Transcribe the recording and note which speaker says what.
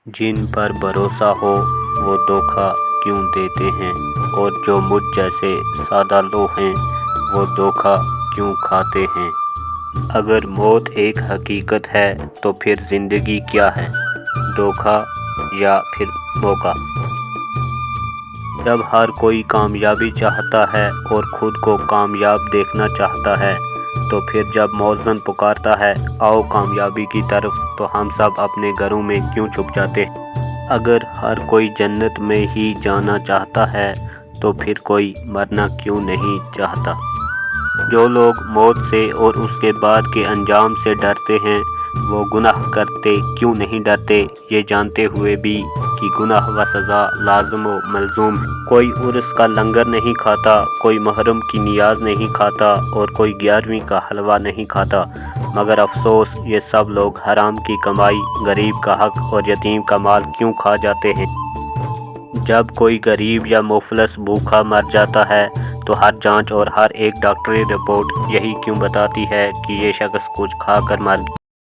Speaker 1: जिन पर भरोसा हो वो धोखा क्यों देते हैं, और जो मुझ जैसे सादा लोग हैं वो धोखा क्यों खाते हैं। अगर मौत एक हकीकत है तो फिर ज़िंदगी क्या है, धोखा या फिर मौका। जब हर कोई कामयाबी चाहता है और ख़ुद को कामयाब देखना चाहता है, तो फिर जब मौज़न पुकारता है आओ कामयाबी की तरफ, तो हम सब अपने घरों में क्यों छुप जाते हैं। अगर हर कोई जन्नत में ही जाना चाहता है तो फिर कोई मरना क्यों नहीं चाहता। जो लोग मौत से और उसके बाद के अंजाम से डरते हैं वो गुनाह करते क्यों नहीं डरते, ये जानते हुए भी कि गुनाह व सज़ा लाज़िम व मलज़ूम है। कोई उर्स का लंगर नहीं खाता, कोई मुहर्रम की नियाज़ नहीं खाता और कोई 11वीं का हलवा नहीं खाता, मगर अफसोस ये सब लोग हराम की कमाई, गरीब का हक और यतीम का माल क्यों खा जाते हैं। जब कोई गरीब या मुफलस भूखा मर जाता है तो हर जांच और हर एक डॉक्टरी रिपोर्ट यही क्यों बताती है कि ये शख्स कुछ खा कर मर गया।